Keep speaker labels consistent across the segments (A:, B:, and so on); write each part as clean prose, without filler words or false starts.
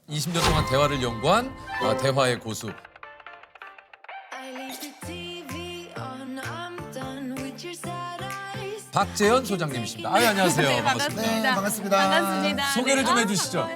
A: 20년 동안 대화를 연구한 대화의 고수. 박재현 소장님이십니다. 안녕하세요.
B: 네,
A: 반갑습니다.
B: 반갑습니다.
C: 네, 반갑습니다.
B: 반갑습니다.
A: 소개를 좀
B: 네.
A: 해주시죠.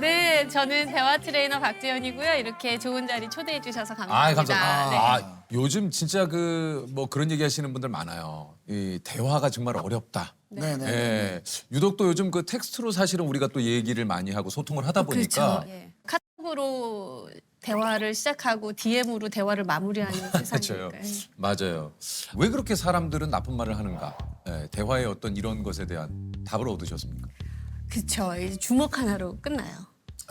B: 네, 저는 대화 트레이너 박재현이고요. 이렇게 좋은 자리 초대해 주셔서 감사합니다.
A: 아, 감사합니다.
B: 네.
A: 요즘 진짜 그런 얘기 하시는 분들 많아요. 이 대화가 정말 어렵다.
C: 네네.
A: 예. 유독 또 요즘 그 텍스트로 사실은 우리가 또 얘기를 많이 하고 소통을 하다 보니까
B: 그렇죠. 예. 카톡으로 대화를 시작하고 DM으로 대화를 마무리하는
A: 그렇죠.
B: 세상이니까요.
A: 맞아요. 왜 그렇게 사람들은 나쁜 말을 하는가? 예, 대화의 어떤 이런 것에 대한 답을 얻으셨습니까?
B: 그렇죠. 주먹 하나로 끝나요.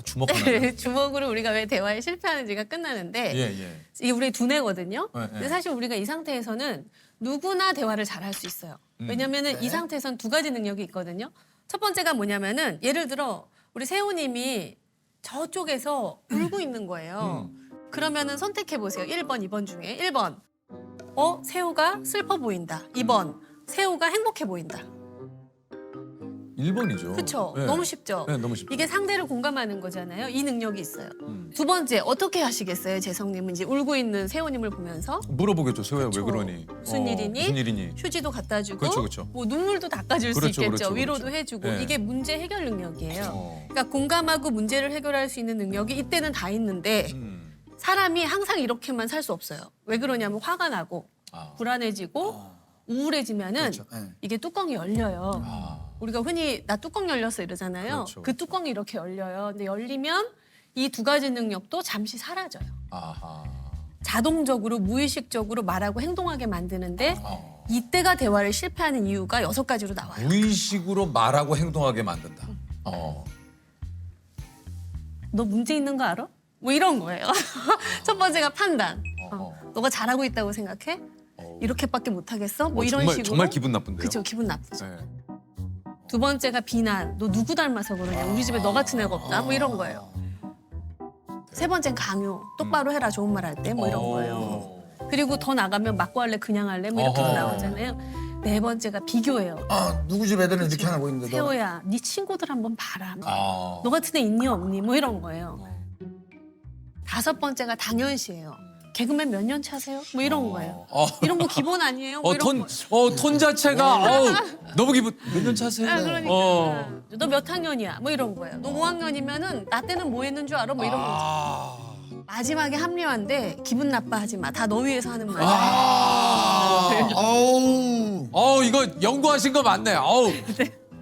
A: 주먹 하나.
B: 주먹으로 우리가 왜 대화에 실패하는지가 끝나는데
A: 예, 예.
B: 이게 우리 두뇌거든요.
A: 네, 네.
B: 근데 사실 우리가 이 상태에서는 누구나 대화를 잘 할 수 있어요. 왜냐면은 이 상태에서는 두 가지 능력이 있거든요. 첫 번째가 뭐냐면은 예를 들어 우리 세호님이 저쪽에서 울고 있는 거예요. 그러면은 선택해 보세요. 1번, 2번 중에 1번. 세호가 슬퍼 보인다. 2번. 세호가 행복해 보인다.
A: 1번이죠.
B: 그렇죠.
A: 예.
B: 너무 쉽죠.
A: 네, 너무 쉽죠.
B: 이게 상대를 공감하는 거잖아요. 이 능력이 있어요. 두 번째, 어떻게 하시겠어요? 재성님은 이제 울고 있는 세호님을 보면서
A: 물어보겠죠. 세호야 왜
B: 그렇죠.
A: 그러니?
B: 무슨 일이니?
A: 무슨 일이니?
B: 휴지도 갖다 주고
A: 그렇죠, 그렇죠.
B: 뭐 눈물도 닦아줄 수
A: 그렇죠,
B: 있겠죠.
A: 그렇죠,
B: 위로도
A: 그렇죠.
B: 해주고
A: 네.
B: 이게 문제 해결 능력이에요.
A: 어.
B: 그러니까 공감하고 문제를 해결할 수 있는 능력이 이때는 다 있는데 사람이 항상 이렇게만 살 수 없어요. 왜 그러냐면 화가 나고
A: 아.
B: 불안해지고 우울해지면은
C: 그렇죠. 네.
B: 이게 뚜껑이 열려요.
A: 아.
B: 우리가 흔히 나 뚜껑 열렸어 이러잖아요.
A: 그렇죠,
B: 그
A: 그렇죠.
B: 뚜껑이 이렇게 열려요. 근데 열리면 이 두 가지 능력도 잠시 사라져요.
A: 아하.
B: 자동적으로 무의식적으로 말하고 행동하게 만드는데
A: 어.
B: 이때가 대화를 실패하는 이유가 6가지로 나와요.
A: 무의식으로 말하고 행동하게 만든다.
B: 너 문제 있는 거 알아? 뭐 이런 거예요. 첫 번째가 판단. 너가 잘하고 있다고 생각해? 이렇게밖에 못하겠어? 뭐 이런
A: 정말,
B: 식으로.
A: 정말 기분 나쁜데요.
B: 그렇죠. 기분 나쁘죠.
A: 네.
B: 두 번째가 비난. 너 누구 닮아서 그러냐? 우리 집에 너 같은 애가 없다? 뭐 이런 거예요. 세 번째는 강요. 똑바로 해라. 좋은 말 할 때. 뭐 이런 거예요. 그리고 더 나가면 맞고 할래? 그냥 할래? 뭐 이렇게도
A: 어허.
B: 나오잖아요. 네 번째가 비교예요.
C: 누구 집 애들은 이렇게 하나 보이는데 너.
B: 세호야, 네 친구들 한번 봐라.
A: 아.
B: 너 같은 애 있니 없니? 뭐 이런 거예요. 다섯 번째가 당연시해요. 개그맨 몇 년 차세요? 뭐 이런 거예요. 이런 거 기본 아니에요? 뭐 이런 거.
A: 톤 자체가 너무 기분 몇 년 차세요?
B: 그러니까 너 몇 학년이야? 뭐 이런 거예요. 너 5학년이면은 나 때는 뭐 했는 줄 알아? 뭐 이런 거죠. 마지막에 합리화인데 기분 나빠하지 마. 다 너 위해서 하는 말이야.
C: 어우.
A: 이거 연구하신 거 맞네.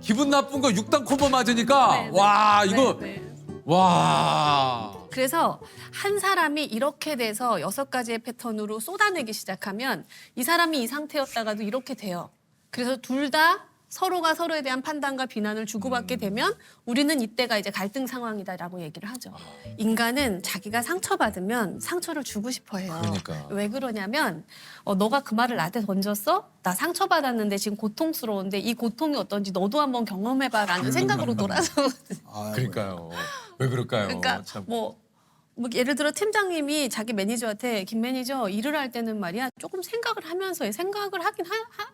A: 기분 나쁜 거 6단 콤보 맞으니까
B: 네,
A: 와
B: 네,
A: 이거
B: 네.
A: 와.
B: 그래서 한 사람이 이렇게 돼서 6가지의 패턴으로 쏟아내기 시작하면 이 사람이 이 상태였다가도 이렇게 돼요. 그래서 둘 다 서로가 서로에 대한 판단과 비난을 주고받게 되면 우리는 이때가 이제 갈등 상황이다라고 얘기를 하죠. 인간은 자기가 상처받으면 상처를 주고 싶어 해요.
A: 그러니까.
B: 왜 그러냐면 너가 그 말을 나한테 던졌어? 나 상처받았는데 지금 고통스러운데 이 고통이 어떤지 너도 한번 경험해봐라는 생각으로 돌아서거든요.
A: 그러니까요. 왜 그럴까요?
B: 그러니까
A: 참.
B: 뭐 예를 들어 팀장님이 자기 매니저한테 김 매니저 일을 할 때는 말이야 조금 생각을 하면서 해. 생각을 하긴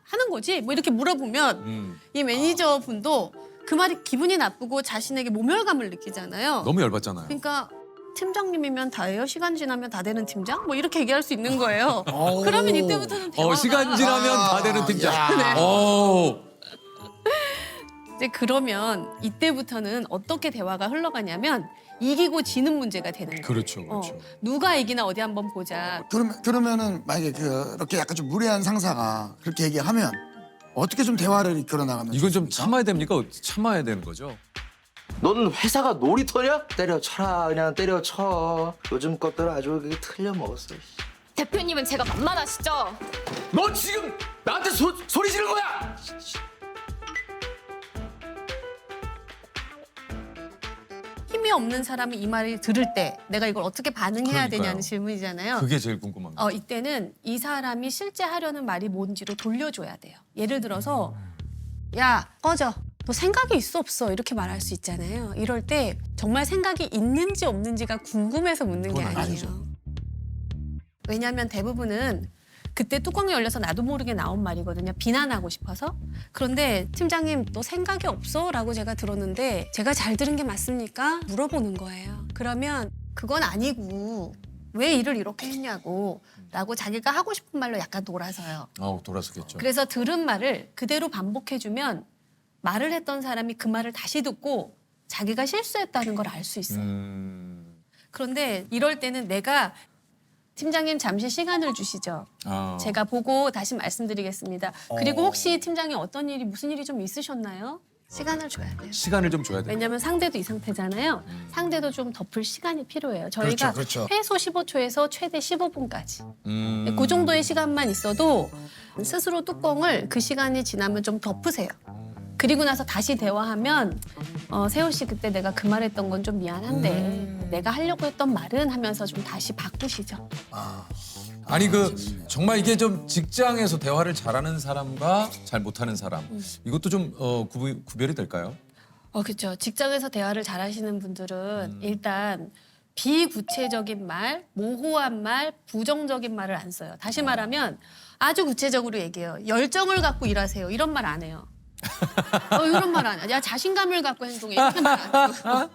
B: 하는 거지 뭐 이렇게 물어보면 이 매니저 분도 그 말이 기분이 나쁘고 자신에게 모멸감을 느끼잖아요.
A: 너무 열받잖아요.
B: 그러니까 팀장님이면 다예요. 시간 지나면 다 되는 팀장? 뭐 이렇게 얘기할 수 있는 거예요. 그러면 이때부터는 대화가
A: 시간 지나면 다 되는 팀장.
C: 야.
B: 이제 그러면 이때부터는 어떻게 대화가 흘러가냐면 이기고 지는 문제가 되는 거예요.
A: 그렇죠, 그렇죠.
B: 누가 이기나 어디 한번 보자.
C: 그러면은 만약에 그렇게 약간 좀 무례한 상사가 그렇게 얘기하면 어떻게 좀 대화를 이끌어 나가면
A: 이건 좀
C: 좋습니까?
A: 참아야 됩니까? 참아야 되는 거죠?
D: 넌 회사가 놀이터냐? 때려쳐라 그냥 때려쳐. 요즘 것들 아주 그게 틀려먹었어.
E: 대표님은 제가 만만하시죠?
D: 너 지금 나한테 소리 지른 거야?
B: 힘이 없는 사람이 이 말을 들을 때 내가 이걸 어떻게 반응해야
A: 그러니까요.
B: 되냐는 질문이잖아요.
A: 그게 제일 궁금합니다.
B: 이때는 이 사람이 실제 하려는 말이 뭔지로 돌려줘야 돼요. 예를 들어서 야 꺼져. 너 생각이 있어 없어? 이렇게 말할 수 있잖아요. 이럴 때 정말 생각이 있는지 없는지가 궁금해서 묻는 게
A: 그건
B: 아니에요.
A: 아니죠.
B: 왜냐하면 대부분은 그때 뚜껑이 열려서 나도 모르게 나온 말이거든요. 비난하고 싶어서. 그런데 팀장님 너 생각이 없어? 라고 제가 들었는데 제가 잘 들은 게 맞습니까? 물어보는 거예요. 그러면 그건 아니고 왜 일을 이렇게 했냐고 라고 자기가 하고 싶은 말로 약간 놀아서요.
A: 돌아서겠죠.
B: 그래서 들은 말을 그대로 반복해주면 말을 했던 사람이 그 말을 다시 듣고 자기가 실수했다는 걸 알 수 있어요. 그런데 이럴 때는 내가 팀장님 잠시 시간을 주시죠. 제가 보고 다시 말씀드리겠습니다. 그리고 혹시 팀장님 어떤 일이 무슨 일이 좀 있으셨나요? 시간을 줘야 돼요.
A: 시간을 좀 줘야 돼.
B: 왜냐하면 상대도 이 상태잖아요. 상대도 좀 덮을 시간이 필요해요. 저희가
C: 그렇죠.
B: 최소 15초에서 최대 15분까지.
A: 음.
B: 그 정도의 시간만 있어도 스스로 뚜껑을 그 시간이 지나면 좀 덮으세요. 그리고 나서 다시 대화하면 세호 씨 그때 내가 그 말했던 건 좀 미안한데 내가 하려고 했던 말은 하면서 좀 다시 바꾸시죠.
A: 아니 그 정말 이게 좀 직장에서 대화를 잘하는 사람과 잘 못하는 사람 이것도 좀 구별이 될까요?
B: 그렇죠. 직장에서 대화를 잘하시는 분들은 일단 비구체적인 말, 모호한 말, 부정적인 말을 안 써요. 다시 말하면 아주 구체적으로 얘기해요. 열정을 갖고 일하세요. 이런 말 안 해요. 이런 말 안 해요. 야 자신감을 갖고 행동해. 이렇게 말 안 해요.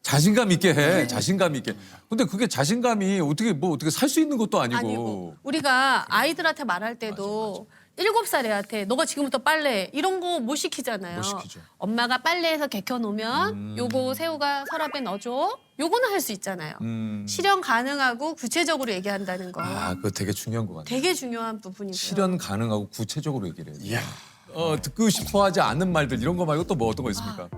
A: 자신감 있게 해. 자신감 있게. 근데 그게 자신감이 어떻게 살 수 있는 것도 아니고.
B: 아니고 우리가 아이들한테 말할 때도 7살 애한테 너가 지금부터 빨래 이런 거 못 시키잖아요.
A: 못 시키죠.
B: 엄마가 빨래해서 개켜놓으면 요거 새우가 서랍에 넣어줘. 요거는 할 수 있잖아요. 실현 가능하고 구체적으로 얘기한다는 거.
A: 그거 되게 중요한 것 같아요.
B: 되게 중요한 부분이고요.
A: 실현 가능하고 구체적으로 얘기를 해요. 듣고 싶어하지 않는 말들 이런 거 말고 또 뭐 어떤 거 있습니까?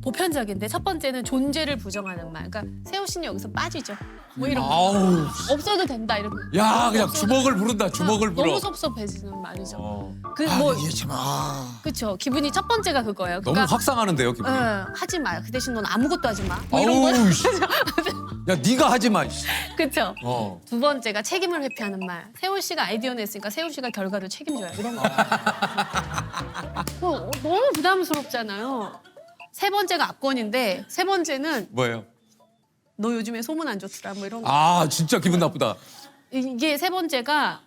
B: 보편적인데 첫 번째는 존재를 부정하는 말. 그러니까 세호 씨는 여기서 빠지죠. 뭐 이런 거.
A: 아우.
B: 없어도 된다 이런 거.
A: 야 그냥 주먹을 부른다. 주먹을 불어.
B: 너무 섭섭해지는 말이죠. 그
C: 아,
B: 뭐
C: 이게 참
B: 그렇죠. 기분이 첫 번째가 그거예요.
A: 너무 확상하는데요 기분이.
B: 하지 마. 그 대신 넌 아무것도 하지 마. 뭐 이런 거.
A: 아우, 씨. 야 네가 하지 마. 씨.
B: 그렇죠.
A: 어.
B: 두 번째가 책임을 회피하는 말. 세호 씨가 아이디어 냈으니까 세호 씨가 결과를 책임져요. 이런 거. 너무 부담스럽잖아요. 세 번째가 압권인데 세 번째는
A: 뭐예요?
B: 너 요즘에 소문 안 좋더라. 뭐 이런 거.
A: 아 진짜 기분 나쁘다.
B: 이게 세 번째가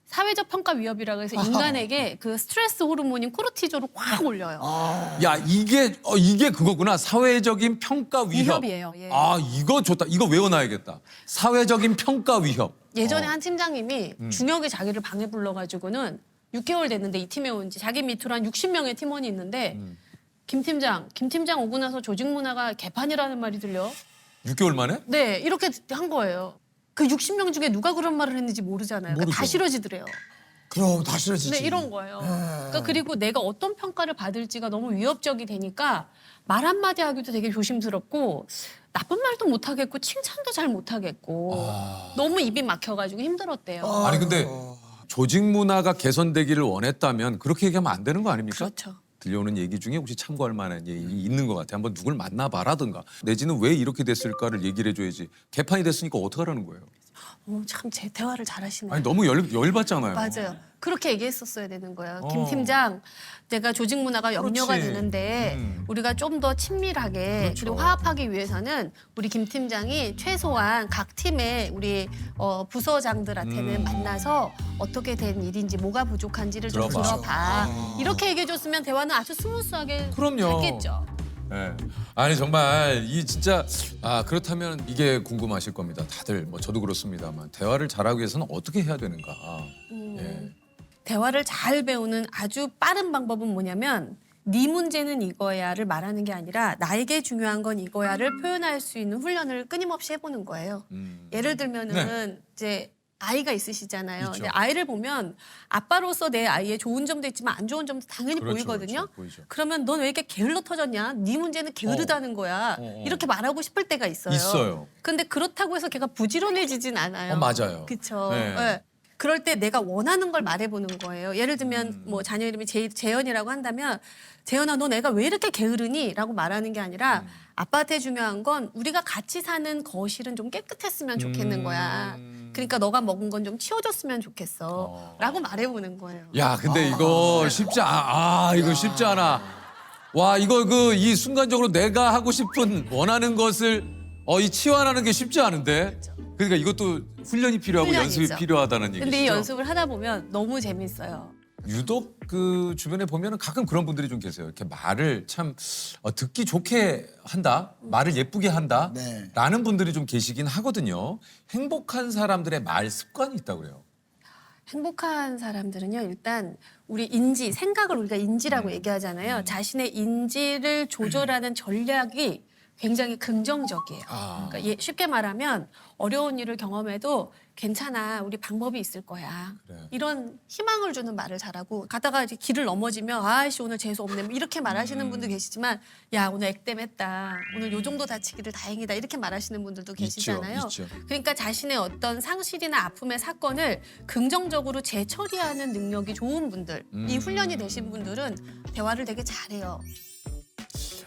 B: 사회적 평가 위협이라고 해서 인간에게 그 스트레스 호르몬인 코르티졸을 확 올려요.
A: 야 이게 그거구나. 사회적인 평가 위협.
B: 위협이에요. 예.
A: 이거 좋다. 이거 외워놔야겠다. 사회적인 평가 위협.
B: 예전에 한 팀장님이 중역이 자기를 방에 불러가지고는 6개월 됐는데 이 팀에 온 지 자기 밑으로 한 60명의 팀원이 있는데 김 팀장 오고 나서 조직 문화가 개판이라는 말이 들려.
A: 6개월 만에?
B: 네, 이렇게 한 거예요. 그 60명 중에 누가 그런 말을 했는지 모르잖아요. 그러니까 다
A: 모르죠.
B: 싫어지더래요.
C: 그럼 다 싫어지지.
B: 네, 이런 거예요. 그러니까 그리고 내가 어떤 평가를 받을지가 너무 위협적이 되니까 말 한마디 하기도 되게 조심스럽고 나쁜 말도 못 하겠고 칭찬도 잘 못 하겠고 너무 입이 막혀가지고 힘들었대요.
A: 아니 근데 조직 문화가 개선되기를 원했다면 그렇게 얘기하면 안 되는 거 아닙니까?
B: 그렇죠.
A: 들려오는 얘기 중에 혹시 참고할 만한 얘기 있는 것 같아요. 한번 누굴 만나봐라든가 내지는 왜 이렇게 됐을까를 얘기를 해줘야지. 개판이 됐으니까 어떡하라는 거예요.
B: 참 제 대화를 잘하시네요.
A: 아니 너무 열받잖아요.
B: 맞아요. 그렇게 얘기했었어야 되는 거예요. 김 팀장, 내가 조직 문화가 염려가
A: 그렇지.
B: 되는데 우리가 좀 더 친밀하게
A: 그렇죠.
B: 그리고 화합하기 위해서는 우리 김 팀장이 최소한 각 팀의 우리 부서장들한테는 만나서 어떻게 된 일인지 뭐가 부족한지를 좀
A: 들어봐.
B: 들어봐. 이렇게 얘기해줬으면 대화는 아주 스무스하게
A: 그럼요.
B: 했겠죠.
A: 네. 아니 정말 이 진짜 그렇다면 이게 궁금하실 겁니다. 다들 뭐 저도 그렇습니다만 대화를 잘하기 위해서는 어떻게 해야 되는가. 예.
B: 대화를 잘 배우는 아주 빠른 방법은 뭐냐면 네 문제는 이거야를 말하는 게 아니라 나에게 중요한 건 이거야를 표현할 수 있는 훈련을 끊임없이 해보는 거예요. 예를 들면은 이제 아이가 있으시잖아요.
A: 있죠.
B: 근데 아이를 보면 아빠로서 내 아이의 좋은 점도 있지만 안 좋은 점도 당연히
A: 그렇죠,
B: 보이거든요.
A: 그렇죠, 보이죠.
B: 그러면 넌 왜 이렇게 게을러 터졌냐? 네 문제는 게으르다는 거야. 이렇게 말하고 싶을 때가 있어요.
A: 있어요.
B: 근데 그렇다고 해서 걔가 부지런해지진 않아요.
A: 맞아요.
B: 그렇죠.
A: 네.
B: 그럴 때 내가 원하는 걸 말해보는 거예요. 예를 들면 뭐 자녀 이름이 재현이라고 한다면 재현아 너 내가 왜 이렇게 게으르니? 라고 말하는 게 아니라 아빠한테 중요한 건 우리가 같이 사는 거실은 좀 깨끗했으면 좋겠는 거야. 그러니까 너가 먹은 건 좀 치워줬으면 좋겠어. 라고 말해보는 거예요.
A: 야 근데 이거 쉽지 이거 쉽지 않아. 와 이거 이 순간적으로 내가 하고 싶은 원하는 것을 이 치환하는 게 쉽지 않은데. 그러니까 이것도 훈련이 필요하고
B: 훈련이죠.
A: 연습이 필요하다는 얘기죠.
B: 근데 이 연습을 하다 보면 너무 재밌어요.
A: 유독 그 주변에 보면은 가끔 그런 분들이 좀 계세요. 이렇게 말을 참 듣기 좋게 한다, 말을 예쁘게 한다,
C: 네.
A: 라는 분들이 좀 계시긴 하거든요. 행복한 사람들의 말 습관이 있다고 그래요.
B: 행복한 사람들은요, 일단 우리 인지, 생각을 우리가 인지라고 얘기하잖아요. 자신의 인지를 조절하는 전략이 굉장히 긍정적이에요. 그러니까 쉽게 말하면 어려운 일을 경험해도 괜찮아, 우리 방법이 있을 거야.
A: 그래.
B: 이런 희망을 주는 말을 잘하고 가다가 이제 길을 넘어지면 아이씨 오늘 재수 없네 뭐 이렇게 말하시는 분도 계시지만 야 오늘 액땜했다. 오늘 요 정도 다치기를 다행이다. 이렇게 말하시는 분들도 계시잖아요.
A: 있죠.
B: 그러니까 자신의 어떤 상실이나 아픔의 사건을 긍정적으로 재처리하는 능력이 좋은 분들, 이 훈련이 되신 분들은 대화를 되게 잘해요.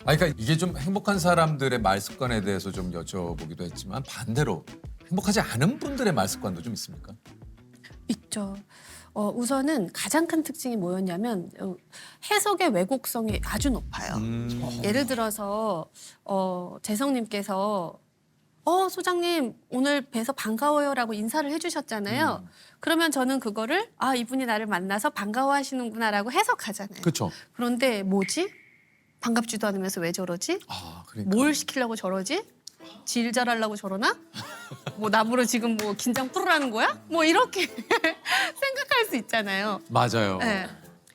A: 그러니까 이게 좀 행복한 사람들의 말 습관에 대해서 좀 여쭤보기도 했지만 반대로 행복하지 않은 분들의 말 습관도 좀 있습니까?
B: 있죠. 우선은 가장 큰 특징이 뭐였냐면 해석의 왜곡성이 아주 높아요. 예를 들어서 재성님께서 소장님 오늘 뵈서 반가워요라고 인사를 해주셨잖아요. 그러면 저는 그거를 이분이 나를 만나서 반가워하시는구나라고 해석하잖아요.
A: 그렇죠.
B: 그런데 뭐지? 반갑지도 않으면서 왜 저러지?
A: 그러니까.
B: 뭘 시키려고 저러지? 질 잘하려고 저러나? 뭐 나보러 지금 뭐 긴장 풀으라는 거야? 뭐 이렇게 생각할 수 있잖아요.
A: 맞아요.
B: 네.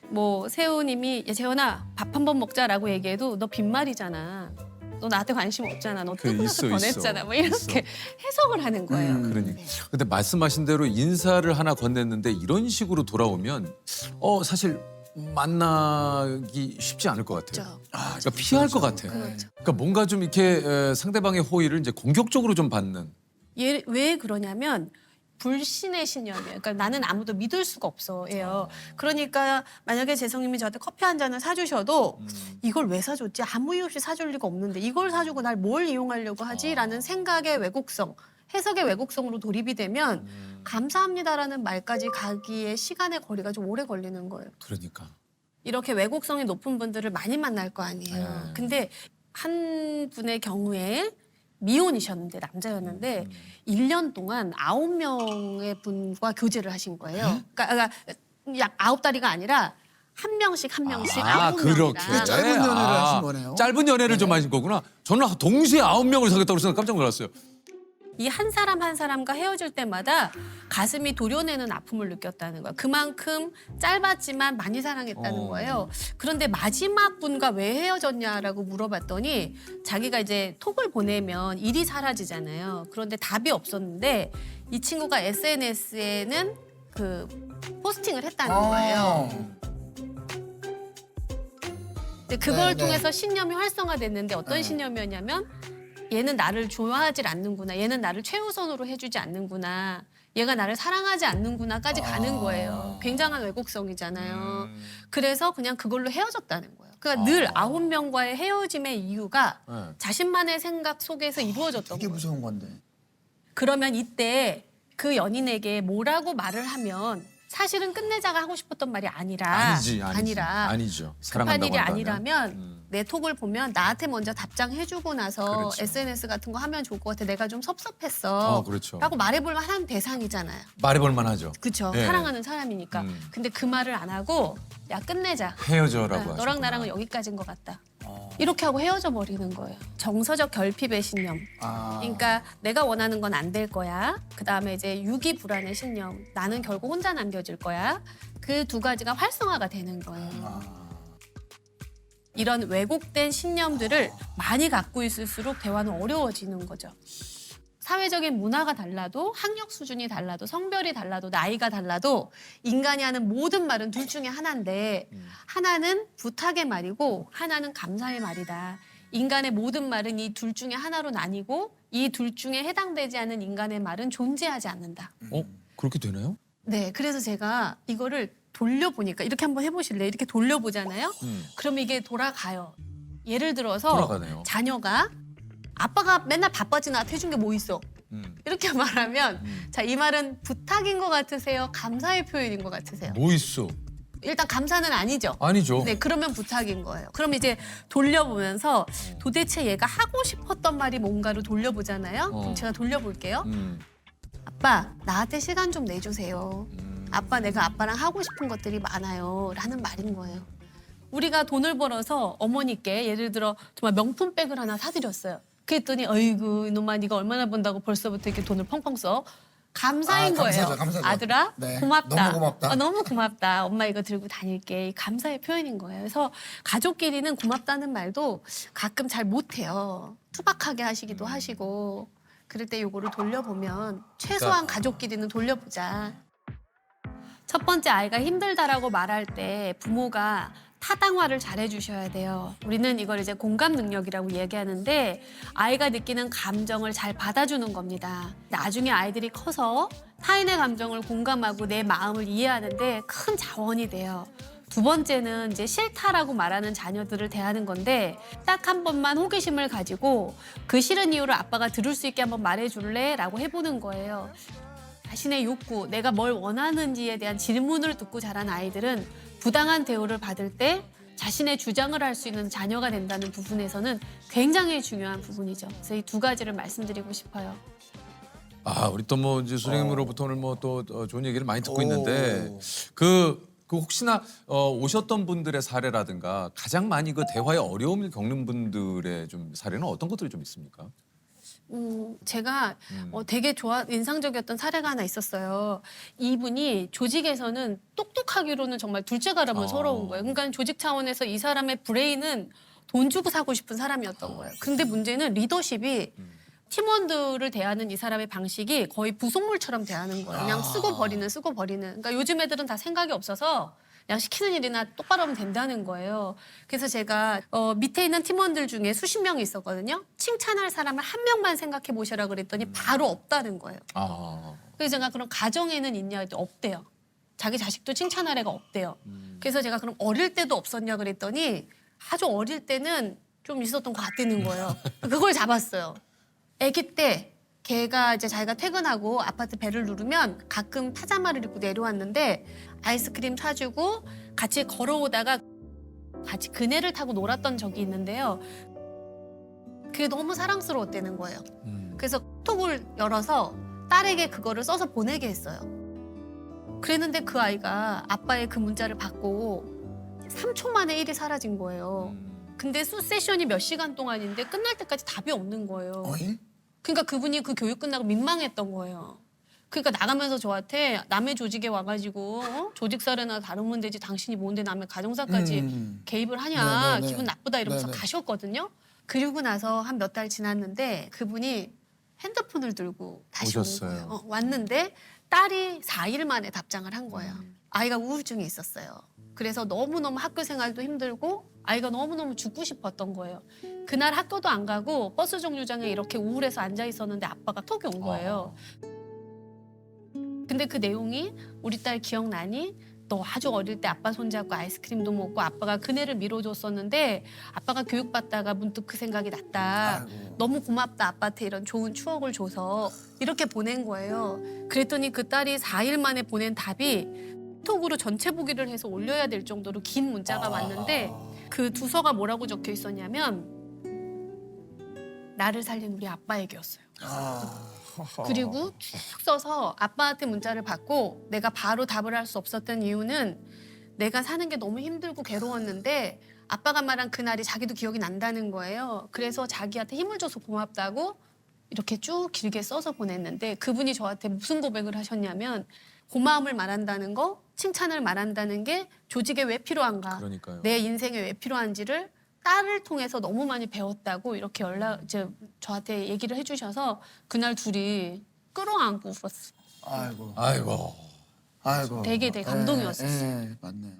B: 뭐 세호님이 야 재현아 밥 한 번 먹자라고 얘기해도 너 빈말이잖아. 너 나한테 관심 없잖아. 너 뜨고 나서
A: 있어,
B: 변했잖아.
A: 있어.
B: 뭐 이렇게 해석을 하는 거예요.
A: 그러니까. 근데 말씀하신 대로 인사를 하나 건넸는데 이런 식으로 돌아오면 사실 만나기 쉽지 않을 것 같아요.
B: 그렇죠.
A: 그러니까 피할 것 같아요.
B: 그렇죠.
A: 그러니까 뭔가 좀 이렇게 상대방의 호의를 이제 공격적으로 좀 받는.
B: 왜 그러냐면 불신의 신념이에요. 그러니까 나는 아무도 믿을 수가 없어요. 그러니까 만약에 재성님이 저한테 커피 한 잔을 사주셔도 이걸 왜 사줬지? 아무 이유 없이 사줄 리가 없는데 이걸 사주고 날 뭘 이용하려고 하지라는 생각의 왜곡성, 해석의 왜곡성으로 돌입이 되면 감사합니다라는 말까지 가기에 시간의 거리가 좀 오래 걸리는 거예요.
A: 그러니까.
B: 이렇게 왜곡성이 높은 분들을 많이 만날 거 아니에요.
A: 네.
B: 근데 한 분의 경우에 미혼이셨는데 남자였는데 1년 동안 9명의 분과 교제를 하신 거예요. 그러니까 약 9다리가 아니라 한 명씩 9명이랑.
A: 그렇게.
C: 짧은 연애를 하신 거네요.
A: 짧은 연애를 좀 하신 거구나. 저는 동시에 9명을 사귀었다고 해서 깜짝 놀랐어요.
B: 이 한 사람 한 사람과 헤어질 때마다 가슴이 도려내는 아픔을 느꼈다는 거예요. 그만큼 짧았지만 많이 사랑했다는 거예요. 그런데 마지막 분과 왜 헤어졌냐라고 물어봤더니 자기가 이제 톡을 보내면 일이 사라지잖아요. 그런데 답이 없었는데 이 친구가 SNS에는 그 포스팅을 했다는 거예요. 근데 그걸
C: 네.
B: 통해서 신념이 활성화됐는데 어떤 신념이었냐면 얘는 나를 좋아하지 않는구나. 얘는 나를 최우선으로 해주지 않는구나. 얘가 나를 사랑하지 않는구나까지 가는 거예요. 굉장한 왜곡성이잖아요. 그래서 그냥 그걸로 헤어졌다는 거예요. 그러니까 늘 9명과의 헤어짐의 이유가
A: 네.
B: 자신만의 생각 속에서 이루어졌던
C: 되게
B: 거예요.
C: 무서운 건데.
B: 그러면 이때 그 연인에게 뭐라고 말을 하면 사실은 끝내자가 하고 싶었던 말이 아니라
A: 아니죠.
B: 급한
A: 사랑한다고
B: 일이
A: 한다면.
B: 아니라면 내 톡을 보면 나한테 먼저 답장해주고 나서
A: 그렇죠.
B: SNS 같은 거 하면 좋을 것 같아. 내가 좀 섭섭했어.
A: 그렇죠.
B: 라고 말해볼 만한 대상이잖아요.
A: 말해볼 만하죠.
B: 그렇죠.
A: 예.
B: 사랑하는 사람이니까. 근데 그 말을 안 하고 야 끝내자.
A: 헤어져라고 하셨구나.
B: 너랑 나랑은 여기까지인 것 같다. 이렇게 하고 헤어져 버리는 거예요. 정서적 결핍의 신념. 그러니까 내가 원하는 건 안 될 거야. 그다음에 이제 유기 불안의 신념. 나는 결국 혼자 남겨질 거야. 그 두 가지가 활성화가 되는 거예요. 이런 왜곡된 신념들을 많이 갖고 있을수록 대화는 어려워지는 거죠. 사회적인 문화가 달라도 학력 수준이 달라도 성별이 달라도 나이가 달라도 인간이 하는 모든 말은 둘 중에 하나인데 하나는 부탁의 말이고 하나는 감사의 말이다. 인간의 모든 말은 이 둘 중에 하나로 나뉘고 이 둘 중에 해당되지 않는 인간의 말은 존재하지 않는다.
A: 그렇게 되나요?
B: 네, 그래서 제가 이거를 돌려보니까 이렇게 한번 해보실래요? 이렇게 돌려보잖아요. 그럼 이게 돌아가요. 예를 들어서
A: 돌아가네요.
B: 자녀가 아빠가 맨날 바빠지 나한테 해준 게 뭐 있어? 이렇게 말하면 자, 이 말은 부탁인 것 같으세요? 감사의 표현인 것 같으세요?
A: 뭐 있어?
B: 일단 감사는 아니죠.
A: 아니죠.
B: 네, 그러면 부탁인 거예요. 그럼 이제 돌려보면서 도대체 얘가 하고 싶었던 말이 뭔가를 돌려보잖아요. 그럼 제가 돌려볼게요. 아빠, 나한테 시간 좀 내주세요. 아빠, 내가 아빠랑 하고 싶은 것들이 많아요. 라는 말인 거예요. 우리가 돈을 벌어서 어머니께 예를 들어 정말 명품백을 하나 사드렸어요. 그랬더니 어이구 이놈아 네가 얼마나 번다고 벌써부터 이렇게 돈을 펑펑 써. 감사인
C: 감사죠,
B: 거예요.
C: 감사죠.
B: 아들아
C: 네,
B: 고맙다.
C: 너무 고맙다.
B: 너무 고맙다. 엄마 이거 들고 다닐게. 이 감사의 표현인 거예요. 그래서 가족끼리는 고맙다는 말도 가끔 잘 못해요. 투박하게 하시기도 하시고 그럴 때 요거를 돌려보면 최소한 가족끼리는 돌려보자. 첫 번째 아이가 힘들다라고 말할 때 부모가 타당화를 잘 해주셔야 돼요. 우리는 이걸 이제 공감 능력이라고 얘기하는데 아이가 느끼는 감정을 잘 받아주는 겁니다. 나중에 아이들이 커서 타인의 감정을 공감하고 내 마음을 이해하는데 큰 자원이 돼요. 두 번째는 이제 싫다라고 말하는 자녀들을 대하는 건데 딱 한 번만 호기심을 가지고 그 싫은 이유를 아빠가 들을 수 있게 한번 말해줄래? 라고 해보는 거예요. 자신의 욕구, 내가 뭘 원하는지에 대한 질문을 듣고 자란 아이들은 부당한 대우를 받을 때 자신의 주장을 할 수 있는 자녀가 된다는 부분에서는 굉장히 중요한 부분이죠. 그래서 이 두 가지를 말씀드리고 싶어요.
A: 아, 우리 또 뭐 이제 선생님으로부터 오늘 뭐 또 좋은 얘기를 많이 듣고 있는데 그 혹시나 오셨던 분들의 사례라든가 가장 많이 그 대화에 어려움을 겪는 분들의 좀 사례는 어떤 것들이 좀 있습니까?
B: 제가 되게 인상적이었던 사례가 하나 있었어요. 이분이 조직에서는 똑똑하기로는 정말 둘째가라면 서러운 거예요. 그러니까 조직 차원에서 이 사람의 브레인은 돈 주고 사고 싶은 사람이었던 거예요. 근데 문제는 리더십이 팀원들을 대하는 이 사람의 방식이 거의 부속물처럼 대하는 거예요. 그냥 쓰고 버리는, 쓰고 버리는. 그러니까 요즘 애들은 다 생각이 없어서 그냥 시키는 일이나 똑바로 하면 된다는 거예요. 그래서 제가 밑에 있는 팀원들 중에 수십 명이 있었거든요. 칭찬할 사람을 한 명만 생각해 보셔라 그랬더니 바로 없다는 거예요. 그래서 제가 그럼 가정에는 있냐 했더니 없대요. 자기 자식도 칭찬할 애가 없대요. 그래서 제가 그럼 어릴 때도 없었냐 그랬더니 아주 어릴 때는 좀 있었던 것 같다는 거예요. 그걸 잡았어요. 아기 때 걔가 이제 자기가 퇴근하고 아파트 벨을 누르면 가끔 파자마를 입고 내려왔는데 아이스크림 사주고 같이 걸어오다가 같이 그네를 타고 놀았던 적이 있는데요. 그게 너무 사랑스러웠다는 거예요. 그래서 톡을 열어서 딸에게 그거를 써서 보내게 했어요. 그랬는데 그 아이가 아빠의 그 문자를 받고 3초 만에 일이 사라진 거예요. 근데 세션이 몇 시간 동안인데 끝날 때까지 답이 없는 거예요.
C: 어이?
B: 그러니까 그분이 그 교육 끝나고 민망했던 거예요. 그러니까 나가면서 저한테 남의 조직에 와가지고 조직사례나 다루면 되지 당신이 뭔데 남의 가정사까지 개입을 하냐
C: 네네네.
B: 기분 나쁘다 이러면서
C: 네네.
B: 가셨거든요. 그리고 나서 한 몇 달 지났는데 그분이 핸드폰을 들고 다시
A: 오셨어요.
B: 온 거예요. 왔는데 딸이 4일 만에 답장을 한 거예요. 아이가 우울증이 있었어요. 그래서 너무너무 학교 생활도 힘들고 아이가 너무너무 죽고 싶었던 거예요. 그날 학교도 안 가고 버스 정류장에 이렇게 우울해서 앉아 있었는데 아빠가 톡이 온 거예요. 근데 그 내용이 우리 딸 기억나니? 너 아주 어릴 때 아빠 손잡고 아이스크림도 먹고 아빠가 그네를 밀어줬었는데 아빠가 교육받다가 문득 그 생각이 났다.
C: 아이고.
B: 너무 고맙다 아빠한테 이런 좋은 추억을 줘서 이렇게 보낸 거예요. 그랬더니 그 딸이 4일 만에 보낸 답이 톡으로 전체 보기를 해서 올려야 될 정도로 긴 문자가 왔는데 그 두서가 뭐라고 적혀 있었냐면 나를 살린 우리 아빠 얘기였어요. 그리고 쭉 써서 아빠한테 문자를 받고 내가 바로 답을 할 수 없었던 이유는 내가 사는 게 너무 힘들고 괴로웠는데 아빠가 말한 그날이 자기도 기억이 난다는 거예요. 그래서 자기한테 힘을 줘서 고맙다고 이렇게 쭉 길게 써서 보냈는데 그분이 저한테 무슨 고백을 하셨냐면 고마움을 말한다는 거, 칭찬을 말한다는 게 조직에 왜 필요한가,
A: 그러니까요.
B: 내 인생에 왜 필요한지를 딸을 통해서 너무 많이 배웠다고 이렇게 이제 저한테 얘기를 해주셔서 그날 둘이 끌어안고 울었어요.
C: 아이고.
A: 아이고.
C: 아이고.
B: 되게 감동이었었어요.
C: 예, 맞네요.